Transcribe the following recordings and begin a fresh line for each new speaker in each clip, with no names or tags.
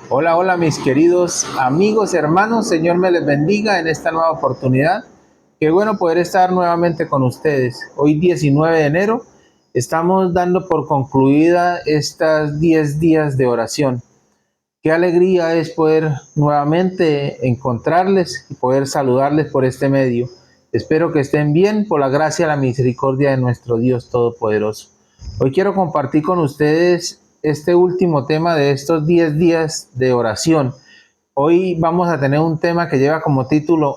Hola, hola mis queridos amigos, hermanos, Señor me les bendiga en esta nueva oportunidad. Qué bueno poder estar nuevamente con ustedes. Hoy 19 de enero estamos dando por concluida estas 10 días de oración. Qué alegría es poder nuevamente encontrarles y poder saludarles por este medio. Espero que estén bien por la gracia y la misericordia de nuestro Dios Todopoderoso. Hoy quiero compartir con ustedes este último tema de estos 10 días de oración. Hoy vamos a tener un tema que lleva como título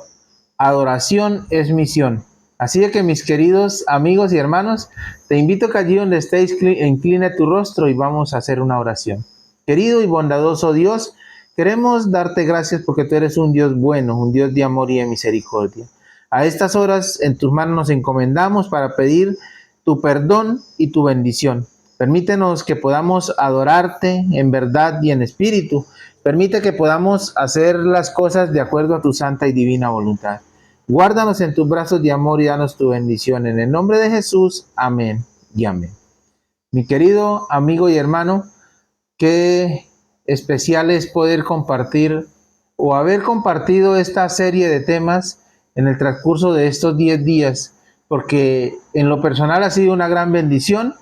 Adoración es misión. Así de que mis queridos amigos y hermanos, te invito a que allí donde estés incline tu rostro y vamos a hacer una oración. Querido y bondadoso Dios, queremos darte gracias porque tú eres un Dios bueno, un Dios de amor y de misericordia. A estas horas en tus manos nos encomendamos para pedir tu perdón y tu bendición. Permítenos que podamos adorarte en verdad y en espíritu. Permite que podamos hacer las cosas de acuerdo a tu santa y divina voluntad. Guárdanos en tus brazos de amor y danos tu bendición. En el nombre de Jesús, amén y amén. Mi querido amigo y hermano, qué especial es poder compartir o haber compartido esta serie de temas en el transcurso de estos 10 días, porque en lo personal ha sido una gran bendición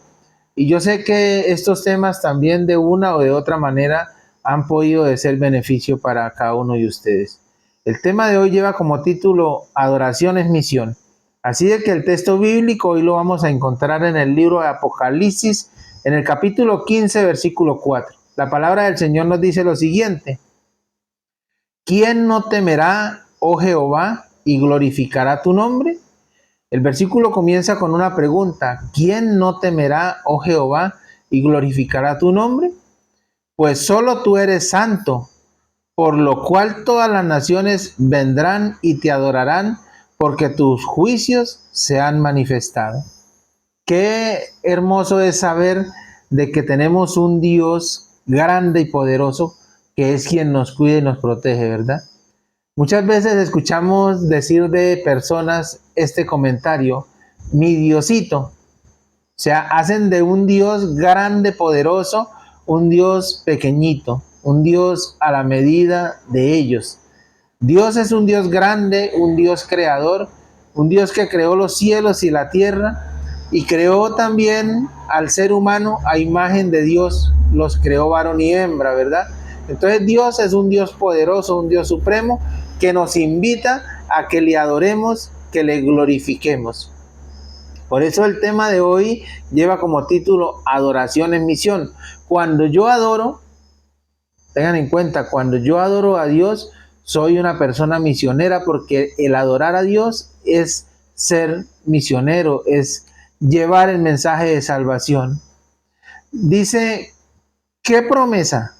y yo sé que estos temas también de una o de otra manera han podido de ser beneficio para cada uno de ustedes. El tema de hoy lleva como título Adoración es misión. Así de que el texto bíblico hoy lo vamos a encontrar en el libro de Apocalipsis, en el capítulo 15, versículo 4. La palabra del Señor nos dice lo siguiente: ¿quién no temerá, oh Jehová, y glorificará tu nombre? El versículo comienza con una pregunta: ¿quién no temerá, oh Jehová, y glorificará tu nombre? Pues solo tú eres santo, por lo cual todas las naciones vendrán y te adorarán, porque tus juicios se han manifestado. Qué hermoso es saber de que tenemos un Dios grande y poderoso, que es quien nos cuida y nos protege, ¿verdad? Muchas veces escuchamos decir de personas este comentario: mi Diosito. O sea, hacen de un Dios grande, poderoso, un Dios pequeñito, un Dios a la medida de ellos. Dios es un Dios grande, un Dios creador, un Dios que creó los cielos y la tierra y creó también al ser humano a imagen de Dios, los creó varón y hembra, ¿verdad? Entonces Dios es un Dios poderoso, un Dios supremo que nos invita a que le adoremos, que le glorifiquemos. Por eso el tema de hoy lleva como título Adoración en misión. Cuando yo adoro, tengan en cuenta, cuando yo adoro a Dios, soy una persona misionera, porque el adorar a Dios es ser misionero, es llevar el mensaje de salvación. Dice, ¿qué promesa?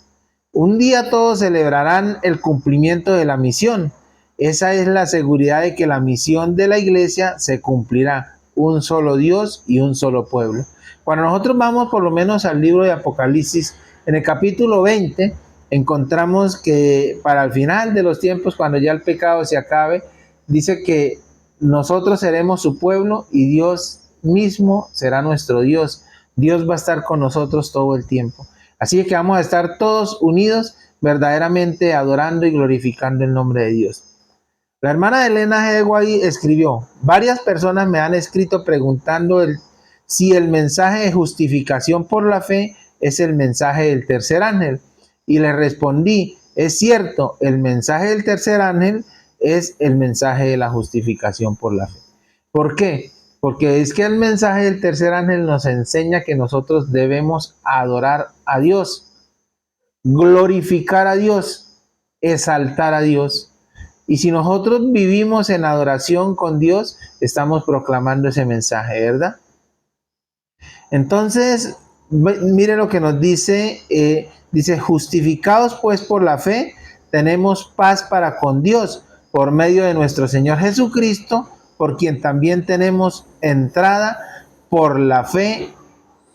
Un día todos celebrarán el cumplimiento de la misión. Esa es la seguridad de que la misión de la iglesia se cumplirá. Un solo Dios y un solo pueblo. Cuando nosotros vamos por lo menos al libro de Apocalipsis, en el capítulo 20, encontramos que para el final de los tiempos, cuando ya el pecado se acabe, dice que nosotros seremos su pueblo y Dios mismo será nuestro Dios. Dios va a estar con nosotros todo el tiempo. Así que vamos a estar todos unidos verdaderamente adorando y glorificando el nombre de Dios. La hermana Elena G. White escribió: varias personas me han escrito preguntando si el mensaje de justificación por la fe es el mensaje del tercer ángel. Y le respondí: es cierto, el mensaje del tercer ángel es el mensaje de la justificación por la fe. ¿Por qué? Porque es que el mensaje del tercer ángel nos enseña que nosotros debemos adorar a Dios, glorificar a Dios, exaltar a Dios. Y si nosotros vivimos en adoración con Dios, estamos proclamando ese mensaje, ¿verdad? Entonces, mire lo que nos dice, dice, justificados pues por la fe, tenemos paz para con Dios, por medio de nuestro Señor Jesucristo, por quien también tenemos entrada por la fe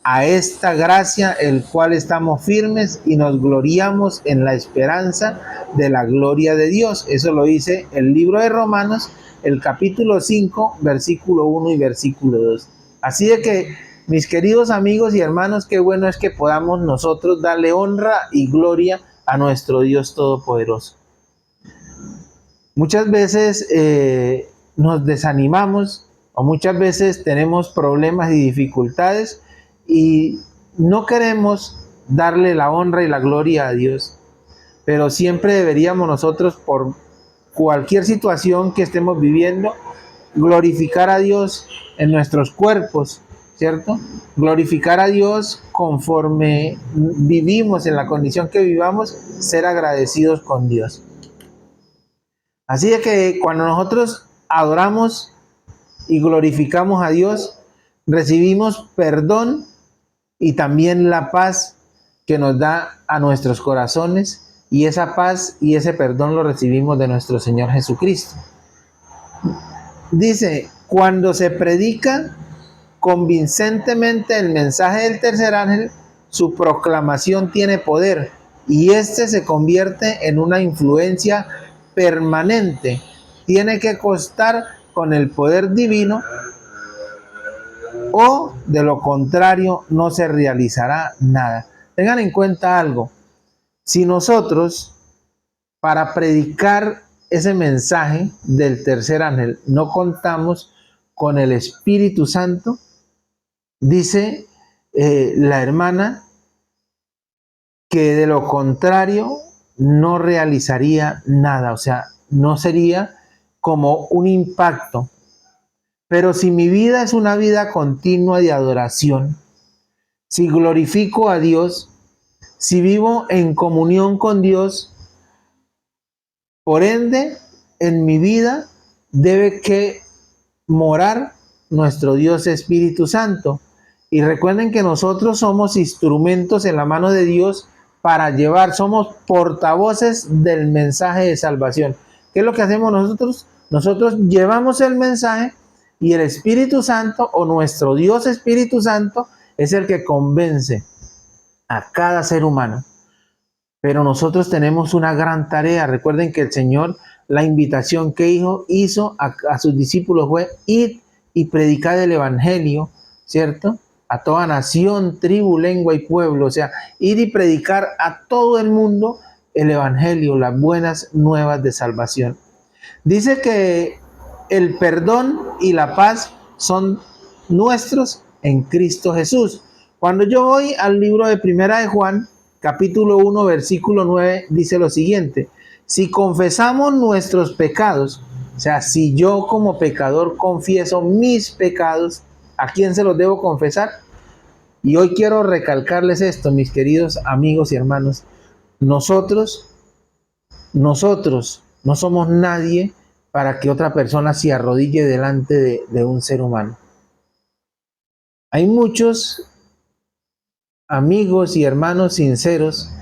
a esta gracia, el cual estamos firmes y nos gloriamos en la esperanza de la gloria de Dios. Eso lo dice el libro de Romanos, el capítulo 5, versículo 1 y versículo 2. Así de que Mis queridos amigos y hermanos, qué bueno es que podamos nosotros darle honra y gloria a nuestro Dios Todopoderoso. Muchas veces nos desanimamos o muchas veces tenemos problemas y dificultades y no queremos darle la honra y la gloria a Dios, pero siempre deberíamos nosotros, por cualquier situación que estemos viviendo, glorificar a Dios en nuestros cuerpos, ¿cierto? Glorificar a Dios conforme vivimos, en la condición que vivamos, ser agradecidos con Dios. Así es que cuando nosotros adoramos y glorificamos a Dios, recibimos perdón y también la paz que nos da a nuestros corazones, y esa paz y ese perdón lo recibimos de nuestro Señor Jesucristo. Dice, cuando se predica convincentemente el mensaje del tercer ángel, su proclamación tiene poder y este se convierte en una influencia permanente. Tiene que constar con el poder divino, o de lo contrario no se realizará nada. Tengan en cuenta algo: si nosotros, para predicar ese mensaje del tercer ángel, no contamos con el Espíritu Santo, dice la hermana que de lo contrario no realizaría nada, o sea, no sería como un impacto. Pero si mi vida es una vida continua de adoración, si glorifico a Dios, si vivo en comunión con Dios, por ende, en mi vida debe que morar nuestro Dios Espíritu Santo. Y recuerden que nosotros somos instrumentos en la mano de Dios para llevar, somos portavoces del mensaje de salvación. ¿Qué es lo que hacemos nosotros? Nosotros llevamos el mensaje y el Espíritu Santo, o nuestro Dios Espíritu Santo, es el que convence a cada ser humano. Pero nosotros tenemos una gran tarea. Recuerden que el Señor, la invitación que hizo a sus discípulos fue: id y predicad el Evangelio, ¿cierto? A toda nación, tribu, lengua y pueblo. O sea, ir y predicar a todo el mundo el Evangelio, las buenas nuevas de salvación. Dice que el perdón y la paz son nuestros en Cristo Jesús. Cuando yo voy al libro de Primera de Juan, capítulo 1, versículo 9, dice lo siguiente: si confesamos nuestros pecados, o sea, si yo como pecador confieso mis pecados, ¿a quién se los debo confesar? Y hoy quiero recalcarles esto, mis queridos amigos y hermanos: nosotros no somos nadie para que otra persona se arrodille delante de un ser humano. Hay muchos amigos y hermanos sinceros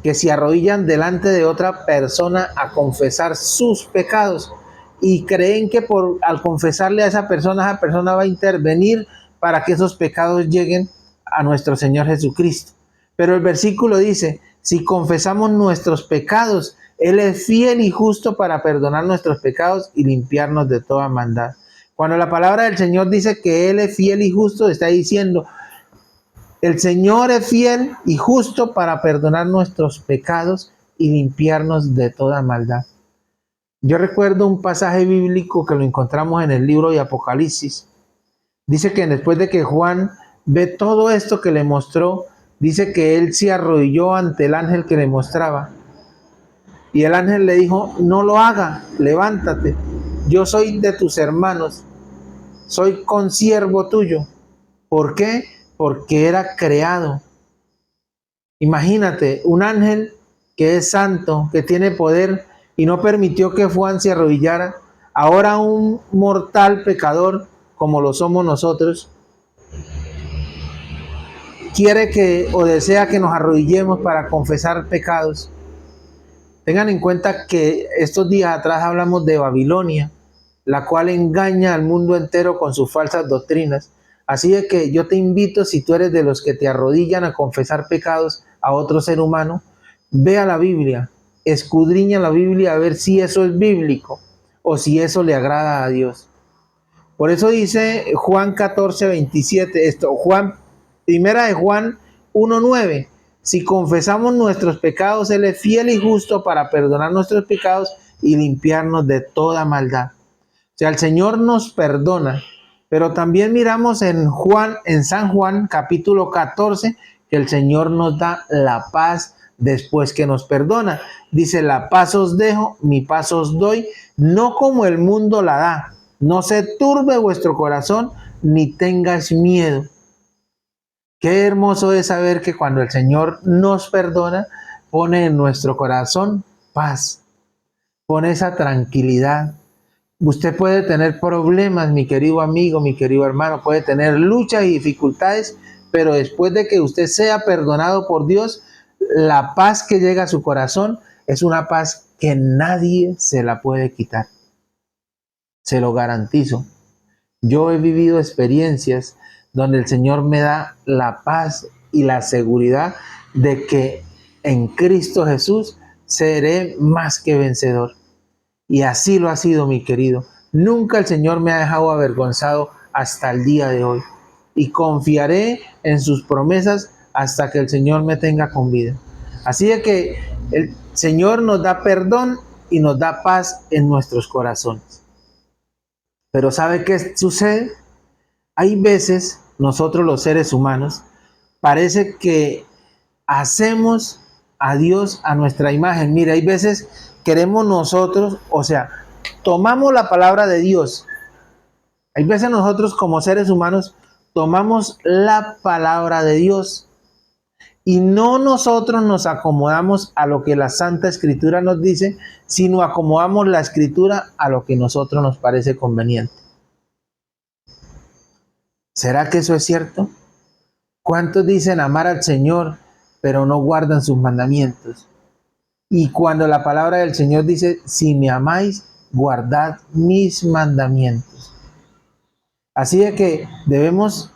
que se arrodillan delante de otra persona a confesar sus pecados y creen que al confesarle a esa persona va a intervenir para que esos pecados lleguen a nuestro Señor Jesucristo. Pero el versículo dice: si confesamos nuestros pecados, Él es fiel y justo para perdonar nuestros pecados y limpiarnos de toda maldad. Cuando la palabra del Señor dice que Él es fiel y justo, está diciendo: el Señor es fiel y justo para perdonar nuestros pecados y limpiarnos de toda maldad. Yo recuerdo un pasaje bíblico que lo encontramos en el libro de Apocalipsis. Dice que después de que Juan ve todo esto que le mostró, dice que él se arrodilló ante el ángel que le mostraba. Y el ángel le dijo: no lo haga, levántate, yo soy de tus hermanos, soy consiervo tuyo. ¿Por qué? Porque era creado. Imagínate, un ángel que es santo, que tiene poder, y no permitió que Juan se arrodillara. Ahora un mortal pecador, como lo somos nosotros, quiere que o desea que nos arrodillemos para confesar pecados. Tengan en cuenta que estos días atrás hablamos de Babilonia, la cual engaña al mundo entero con sus falsas doctrinas. Así es que yo te invito, si tú eres de los que te arrodillan a confesar pecados a otro ser humano, ve a la Biblia, escudriña la Biblia a ver si eso es bíblico o si eso le agrada a Dios. Por eso dice Juan 14:27, primera de Juan 1:9. Si confesamos nuestros pecados, Él es fiel y justo para perdonar nuestros pecados y limpiarnos de toda maldad. O sea, el Señor nos perdona. Pero también miramos en San Juan capítulo 14, que el Señor nos da la paz después que nos perdona. Dice, la paz os dejo, mi paz os doy, no como el mundo la da. No se turbe vuestro corazón, ni tengas miedo. Qué hermoso es saber que cuando el Señor nos perdona, pone en nuestro corazón paz, pone esa tranquilidad. Usted puede tener problemas, mi querido amigo, mi querido hermano, puede tener luchas y dificultades, pero después de que usted sea perdonado por Dios, la paz que llega a su corazón es una paz que nadie se la puede quitar. Se lo garantizo. Yo he vivido experiencias donde el Señor me da la paz y la seguridad de que en Cristo Jesús seré más que vencedor. Y así lo ha sido, mi querido. Nunca el Señor me ha dejado avergonzado hasta el día de hoy. Y confiaré en sus promesas hasta que el Señor me tenga con vida. Así de que el Señor nos da perdón y nos da paz en nuestros corazones. Pero ¿sabe qué sucede? Hay veces nosotros los seres humanos parece que hacemos a Dios a nuestra imagen. Mira, hay veces queremos nosotros, o sea, tomamos la palabra de Dios. Hay veces nosotros como seres humanos tomamos la palabra de Dios y no nosotros nos acomodamos a lo que la Santa Escritura nos dice, sino acomodamos la Escritura a lo que a nosotros nos parece conveniente. ¿Será que eso es cierto? ¿Cuántos dicen amar al Señor, pero no guardan sus mandamientos? Y cuando la palabra del Señor dice, si me amáis, guardad mis mandamientos. Así es que debemos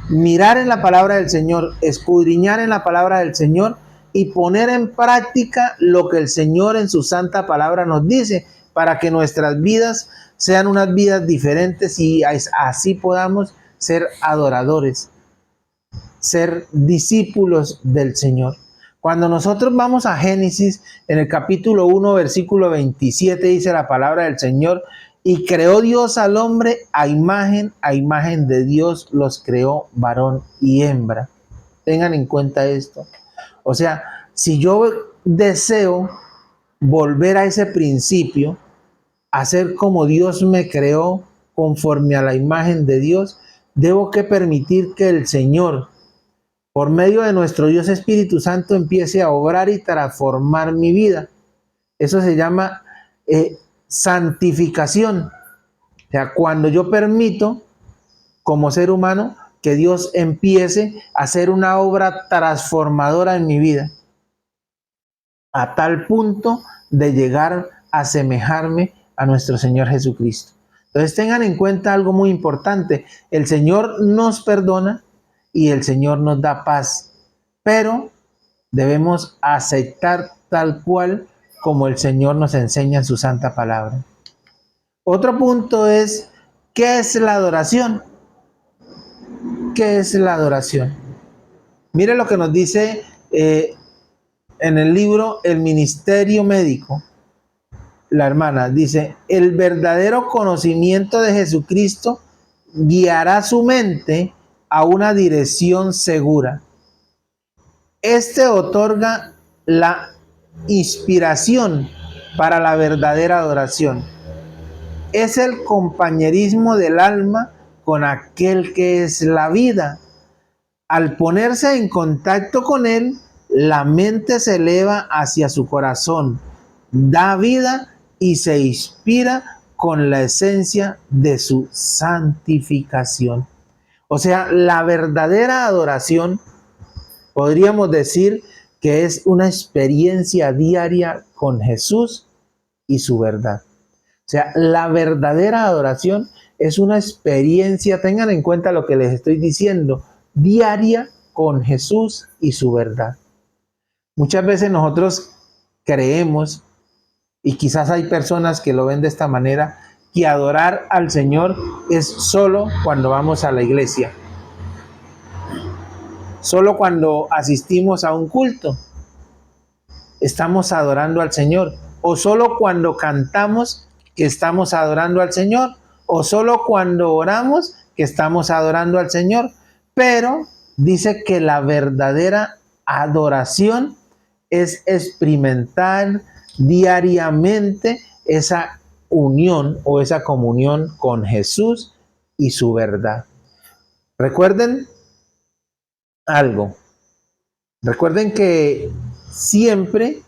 mirar en la palabra del Señor, escudriñar en la palabra del Señor y poner en práctica lo que el Señor en su santa palabra nos dice, para que nuestras vidas sean unas vidas diferentes y así podamos ser adoradores, ser discípulos del Señor. Cuando nosotros vamos a Génesis, en el capítulo 1, versículo 27, dice la palabra del Señor, y creó Dios al hombre a imagen de Dios los creó, varón y hembra. Tengan en cuenta esto. O sea, si yo deseo volver a ese principio, hacer como Dios me creó, conforme a la imagen de Dios, debo que permitir que el Señor, por medio de nuestro Dios Espíritu Santo, empiece a obrar y transformar mi vida. Eso se llama santificación. O sea, cuando yo permito, como ser humano, que Dios empiece a hacer una obra transformadora en mi vida, a tal punto de llegar a asemejarme a nuestro Señor Jesucristo. Entonces tengan en cuenta algo muy importante. El Señor nos perdona y el Señor nos da paz, pero debemos aceptar tal cual como el Señor nos enseña en su santa palabra. Otro punto es, ¿qué es la adoración? ¿Qué es la adoración? Mire lo que nos dice en el libro El Ministerio Médico. La hermana dice, el verdadero conocimiento de Jesucristo guiará su mente a una dirección segura. Este otorga la inspiración para la verdadera adoración. Es el compañerismo del alma con aquel que es la vida. Al ponerse en contacto con él, la mente se eleva hacia su corazón, da vida y se inspira con la esencia de su santificación. O sea, la verdadera adoración, podríamos decir que es una experiencia diaria con Jesús y su verdad. O sea, la verdadera adoración es una experiencia, tengan en cuenta lo que les estoy diciendo, diaria con Jesús y su verdad. Muchas veces nosotros creemos, y quizás hay personas que lo ven de esta manera, que adorar al Señor es solo cuando vamos a la iglesia, solo cuando asistimos a un culto, estamos adorando al Señor, o solo cuando cantamos que estamos adorando al Señor, o solo cuando oramos que estamos adorando al Señor. Pero dice que la verdadera adoración es experimentar diariamente esa unión o esa comunión con Jesús y su verdad. Recuerden algo, recuerden que siempre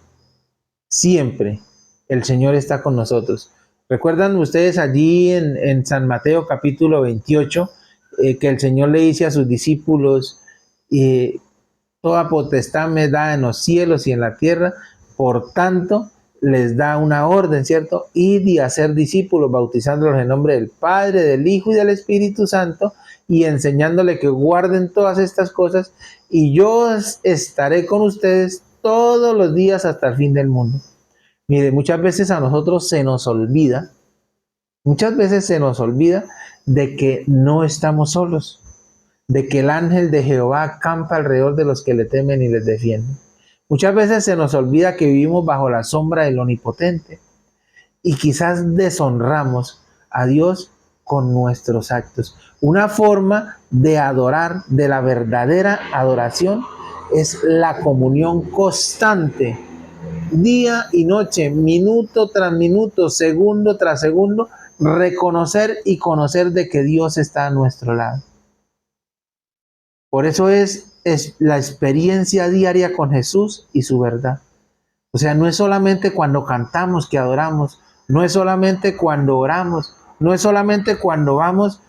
el Señor está con nosotros. ¿Recuerdan ustedes allí en San Mateo capítulo 28 que el Señor le dice a sus discípulos, toda potestad me da en los cielos y en la tierra, por tanto les da una orden, ¿cierto? Id y hacer discípulos, bautizándolos en nombre del Padre, del Hijo y del Espíritu Santo, y enseñándole que guarden todas estas cosas, y yo estaré con ustedes todos los días hasta el fin del mundo. Mire, muchas veces a nosotros muchas veces se nos olvida de que no estamos solos, de que el ángel de Jehová acampa alrededor de los que le temen y les defiende. Muchas veces se nos olvida que vivimos bajo la sombra del Omnipotente y quizás deshonramos a Dios con nuestros actos. Una forma de adorar, de la verdadera adoración, es la comunión constante, día y noche, minuto tras minuto, segundo tras segundo, reconocer y conocer de que Dios está a nuestro lado. Por eso es la experiencia diaria con Jesús y su verdad. O sea, no es solamente cuando cantamos que adoramos, no es solamente cuando oramos, no es solamente cuando vamos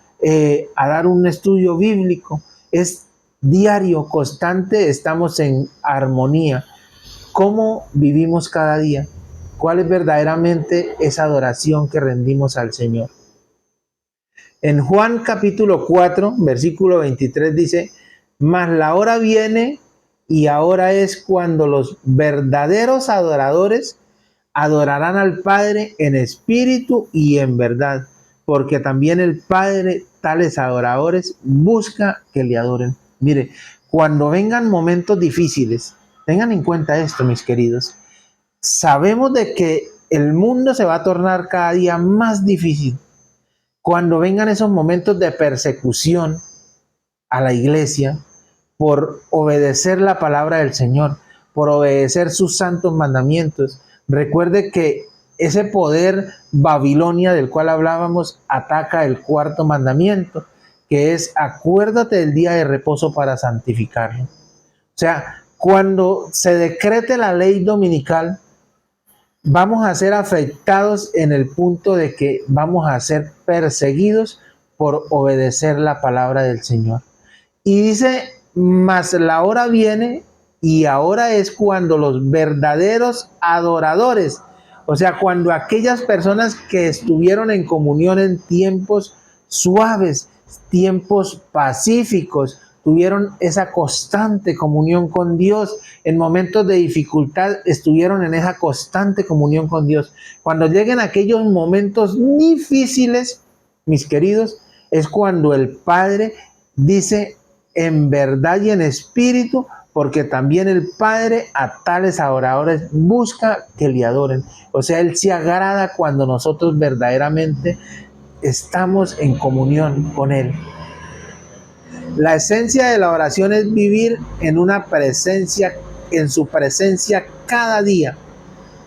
a dar un estudio bíblico, es diario, constante, estamos en armonía. ¿Cómo vivimos cada día? ¿Cuál es verdaderamente esa adoración que rendimos al Señor? En Juan capítulo 4, versículo 23 dice, mas la hora viene y ahora es cuando los verdaderos adoradores adorarán al Padre en espíritu y en verdad, porque también el Padre tales adoradores busca que le adoren. Mire, cuando vengan momentos difíciles, tengan en cuenta esto, mis queridos, sabemos de que el mundo se va a tornar cada día más difícil. Cuando vengan esos momentos de persecución a la iglesia por obedecer la palabra del Señor, por obedecer sus santos mandamientos, recuerde que ese poder Babilonia del cual hablábamos ataca el cuarto mandamiento, que es acuérdate del día de reposo para santificarlo. O sea, cuando se decrete la ley dominical, vamos a ser afectados en el punto de que vamos a ser perseguidos por obedecer la palabra del Señor. Y dice, mas la hora viene y ahora es cuando los verdaderos adoradores, o sea, cuando aquellas personas que estuvieron en comunión en tiempos suaves, tiempos pacíficos, tuvieron esa constante comunión con Dios, en momentos de dificultad estuvieron en esa constante comunión con Dios. Cuando lleguen aquellos momentos difíciles, mis queridos, es cuando el Padre dice en verdad y en espíritu, porque también el Padre a tales adoradores busca que le adoren. O sea, Él se agrada cuando nosotros verdaderamente estamos en comunión con Él. La esencia de la oración es vivir en una presencia, en su presencia cada día.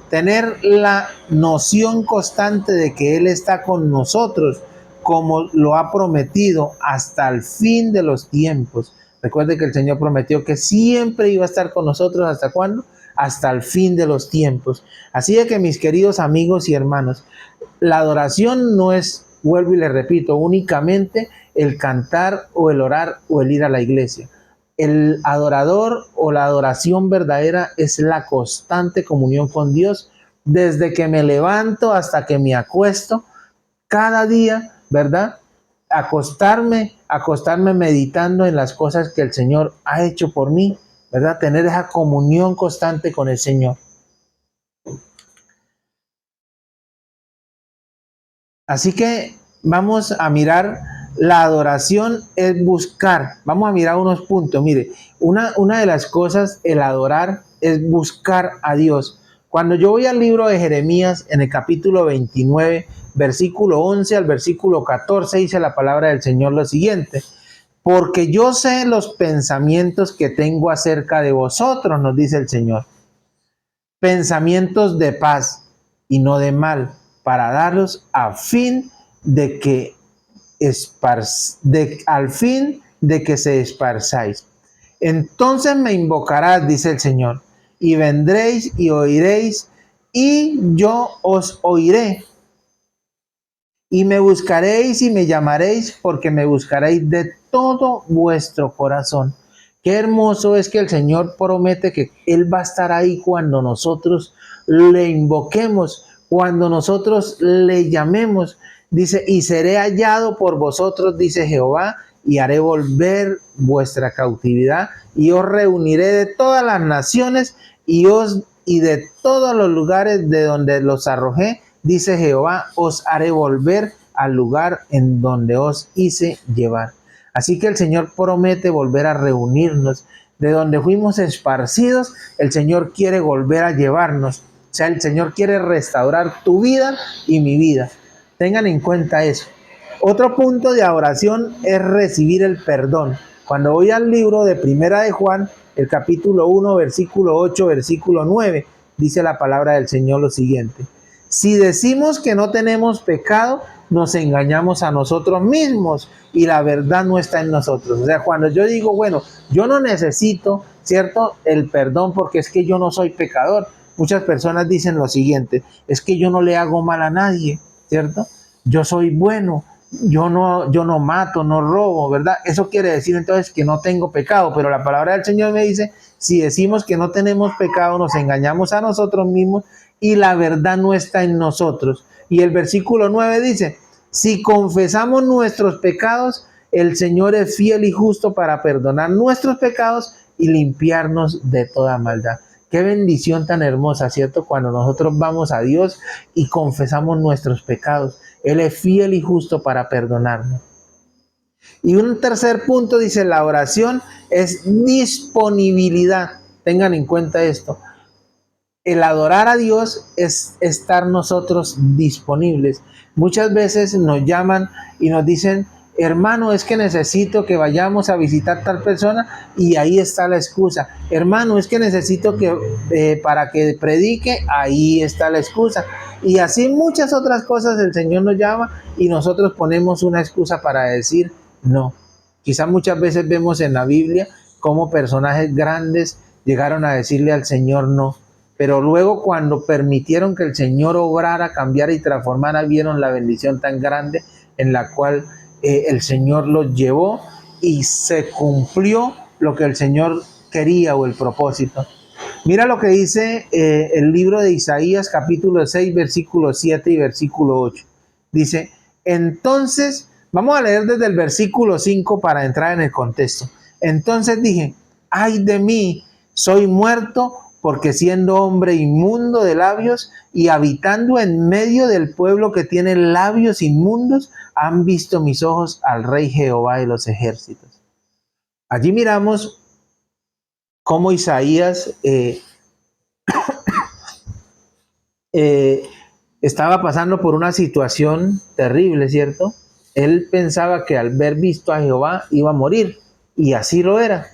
Tener la noción constante de que Él está con nosotros, como lo ha prometido hasta el fin de los tiempos. Recuerde que el Señor prometió que siempre iba a estar con nosotros. ¿Hasta cuándo? Hasta el fin de los tiempos. Así de que, mis queridos amigos y hermanos, la adoración no es, vuelvo y le repito, únicamente el cantar o el orar o el ir a la iglesia. El adorador o la adoración verdadera es la constante comunión con Dios desde que me levanto hasta que me acuesto, cada día, ¿verdad? Acostarme meditando en las cosas que el Señor ha hecho por mí, ¿verdad? Tener esa comunión constante con el Señor. Así que vamos a mirar, la adoración es buscar. Vamos a mirar unos puntos. Mire, una de las cosas, el adorar, es buscar a Dios. Cuando yo voy al libro de Jeremías, en el capítulo 29, versículo 11 al versículo 14, dice la palabra del Señor lo siguiente: porque yo sé los pensamientos que tengo acerca de vosotros, nos dice el Señor, pensamientos de paz y no de mal, para daros a fin de que al fin de que se esparzáis. Entonces me invocarás, dice el Señor, y vendréis y oiréis, y yo os oiré. Y me buscaréis y me llamaréis, porque me buscaréis de todo vuestro corazón. Qué hermoso es que el Señor promete que Él va a estar ahí cuando nosotros le invoquemos, cuando nosotros le llamemos. Dice, y seré hallado por vosotros, dice Jehová, y haré volver vuestra cautividad, y os reuniré de todas las naciones, y de todos los lugares de donde los arrojé, dice Jehová, os haré volver al lugar en donde os hice llevar. Así que el Señor promete volver a reunirnos. De donde fuimos esparcidos, el Señor quiere volver a llevarnos. O sea, el Señor quiere restaurar tu vida y mi vida. Tengan en cuenta eso. Otro punto de adoración es recibir el perdón. Cuando voy al libro de Primera de Juan, el capítulo 1, versículo 8, versículo 9, dice la palabra del Señor lo siguiente: si decimos que no tenemos pecado, nos engañamos a nosotros mismos y la verdad no está en nosotros. O sea, cuando yo digo, bueno, yo no necesito, ¿cierto?, el perdón porque es que yo no soy pecador. Muchas personas dicen lo siguiente: es que yo no le hago mal a nadie, ¿cierto? Yo soy bueno, yo no mato, no robo, ¿verdad? Eso quiere decir entonces que no tengo pecado, pero la palabra del Señor me dice, si decimos que no tenemos pecado, nos engañamos a nosotros mismos y la verdad no está en nosotros. Y el versículo 9 dice, si confesamos nuestros pecados, el Señor es fiel y justo para perdonar nuestros pecados y limpiarnos de toda maldad. Qué bendición tan hermosa, ¿cierto? Cuando nosotros vamos a Dios y confesamos nuestros pecados. Él es fiel y justo para perdonarnos. Y un tercer punto dice, la oración es disponibilidad. Tengan en cuenta esto. El adorar a Dios es estar nosotros disponibles. Muchas veces nos llaman y nos dicen, hermano, es que necesito que vayamos a visitar tal persona, y ahí está la excusa. Hermano, es que necesito que para que predique, ahí está la excusa. Y así muchas otras cosas el Señor nos llama y nosotros ponemos una excusa para decir no. Quizás muchas veces vemos en la Biblia cómo personajes grandes llegaron a decirle al Señor no. Pero luego cuando permitieron que el Señor obrara, cambiara y transformara, vieron la bendición tan grande en la cual el Señor los llevó y se cumplió lo que el Señor quería o el propósito. Mira lo que dice el libro de Isaías capítulo 6 versículo 7 y versículo 8. Dice, entonces, vamos a leer desde el versículo 5 para entrar en el contexto. Entonces dije, ay de mí, soy muerto, porque siendo hombre inmundo de labios y habitando en medio del pueblo que tiene labios inmundos, han visto mis ojos al Rey Jehová de los ejércitos. Allí miramos cómo Isaías estaba pasando por una situación terrible, ¿cierto? Él pensaba que al ver visto a Jehová iba a morir, y así lo era.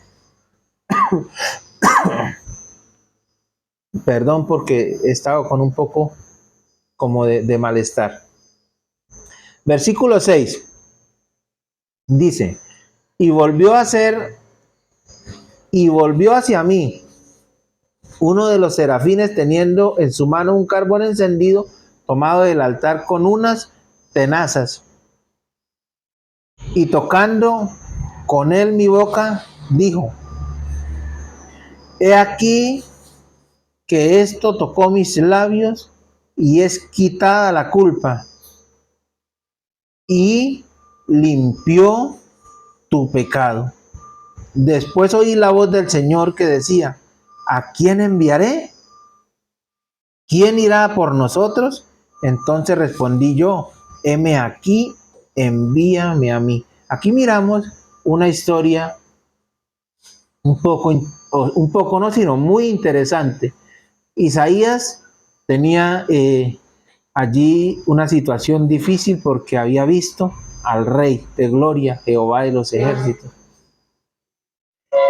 Perdón porque he estado con un poco como de malestar. Versículo 6 dice, y volvió hacia mí uno de los serafines teniendo en su mano un carbón encendido tomado del altar con unas tenazas, y tocando con él mi boca, dijo, he aquí que esto tocó mis labios y es quitada la culpa y limpió tu pecado. Después oí la voz del Señor que decía, ¿a quién enviaré? ¿Quién irá por nosotros? Entonces respondí yo, heme aquí, envíame a mí. Aquí miramos una historia un poco no, sino muy interesante. Isaías tenía allí una situación difícil porque había visto al Rey de Gloria, Jehová de los ejércitos.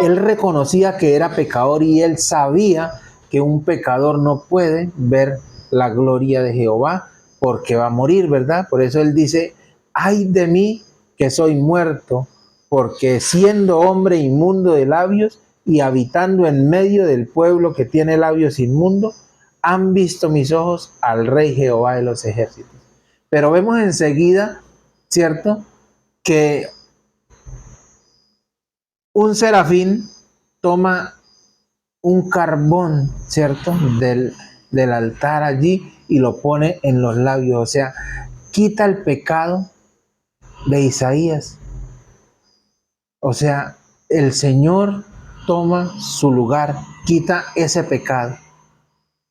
Él reconocía que era pecador y él sabía que un pecador no puede ver la gloria de Jehová porque va a morir, ¿verdad? Por eso él dice, ay de mí que soy muerto, porque siendo hombre inmundo de labios y habitando en medio del pueblo que tiene labios inmundos, han visto mis ojos al Rey Jehová de los ejércitos. Pero vemos enseguida, ¿cierto?, que un serafín toma un carbón, ¿cierto?, del altar allí y lo pone en los labios, o sea, quita el pecado de Isaías. O sea, el Señor toma su lugar, quita ese pecado.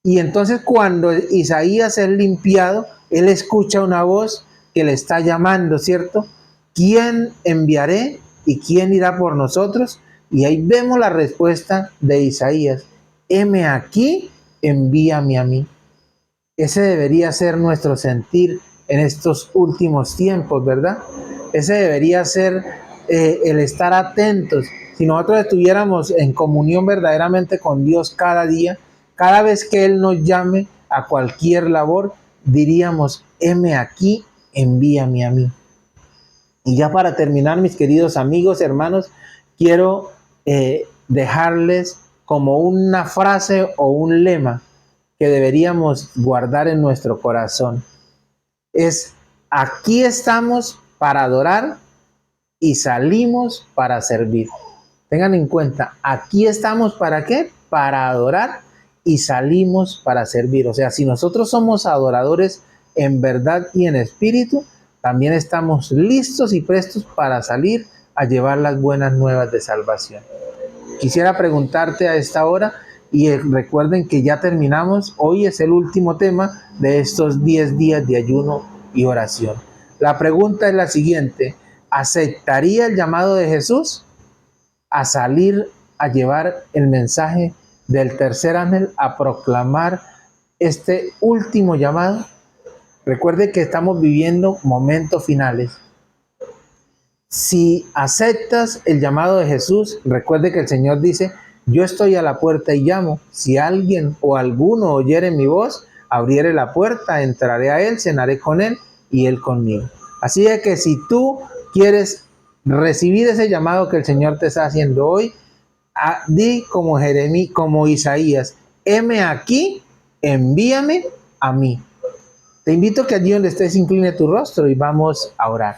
Y entonces cuando Isaías es limpiado, él escucha una voz que le está llamando, ¿cierto? ¿Quién enviaré y quién irá por nosotros? Y ahí vemos la respuesta de Isaías. Heme aquí, envíame a mí. Ese debería ser nuestro sentir en estos últimos tiempos, ¿verdad? Ese debería ser el estar atentos. Si nosotros estuviéramos en comunión verdaderamente con Dios cada día, cada vez que Él nos llame a cualquier labor, diríamos, heme aquí, envíame a mí. Y ya para terminar, mis queridos amigos, hermanos, quiero dejarles como una frase o un lema que deberíamos guardar en nuestro corazón. Es, aquí estamos para adorar y salimos para servir. Tengan en cuenta, aquí estamos ¿para qué? Para adorar y salimos para servir. O sea, si nosotros somos adoradores en verdad y en espíritu, también estamos listos y prestos para salir a llevar las buenas nuevas de salvación. Quisiera preguntarte a esta hora, y recuerden que ya terminamos, hoy es el último tema de estos 10 días de ayuno y oración. La pregunta es la siguiente, ¿aceptaría el llamado de Jesús a salir a llevar el mensaje del tercer ángel, a proclamar este último llamado? Recuerde que estamos viviendo momentos finales. Si aceptas el llamado de Jesús, recuerde que el Señor dice, yo estoy a la puerta y llamo. Si alguien o alguno oyere mi voz, abriere la puerta, entraré a él, cenaré con él y él conmigo. Así es que si tú quieres recibir ese llamado que el Señor te está haciendo hoy, di como Jeremías, como Isaías, heme aquí, envíame a mí. Te invito a que allí donde estés incline tu rostro y vamos a orar.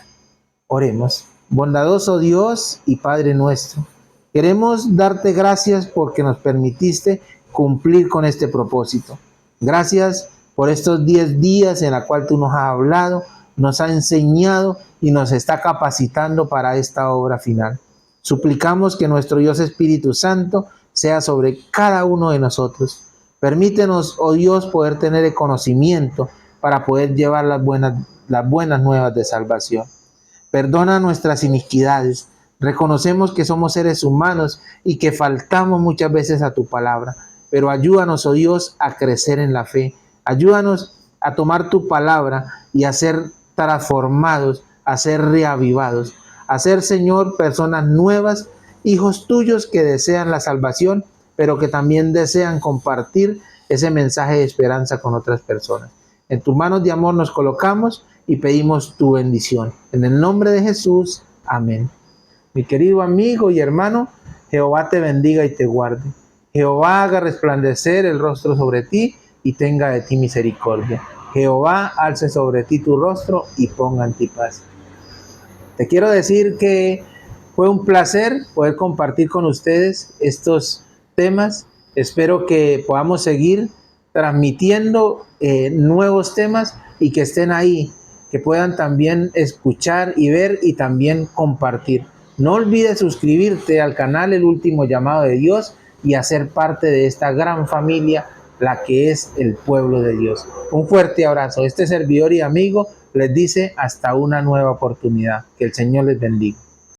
Oremos. Bondadoso Dios y Padre nuestro, queremos darte gracias porque nos permitiste cumplir con este propósito. Gracias por estos 10 días en la cual tú nos has hablado, nos has enseñado y nos está capacitando para esta obra final. Suplicamos que nuestro Dios Espíritu Santo sea sobre cada uno de nosotros. Permítenos, oh Dios, poder tener el conocimiento para poder llevar las buenas nuevas de salvación. Perdona nuestras iniquidades. Reconocemos que somos seres humanos y que faltamos muchas veces a tu palabra. Pero ayúdanos, oh Dios, a crecer en la fe. Ayúdanos a tomar tu palabra y a ser transformados, a ser reavivados. A ser, Señor, personas nuevas, hijos tuyos que desean la salvación, pero que también desean compartir ese mensaje de esperanza con otras personas. En tus manos de amor nos colocamos y pedimos tu bendición. En el nombre de Jesús, amén. Mi querido amigo y hermano, Jehová te bendiga y te guarde. Jehová haga resplandecer el rostro sobre ti y tenga de ti misericordia. Jehová alce sobre ti tu rostro y ponga en ti paz. Te quiero decir que fue un placer poder compartir con ustedes estos temas. Espero que podamos seguir transmitiendo nuevos temas y que estén ahí, que puedan también escuchar y ver y también compartir. No olvides suscribirte al canal El Último Llamado de Dios y hacer parte de esta gran familia, la que es el pueblo de Dios. Un fuerte abrazo. Este servidor y amigo les dice hasta una nueva oportunidad. Que el Señor les bendiga.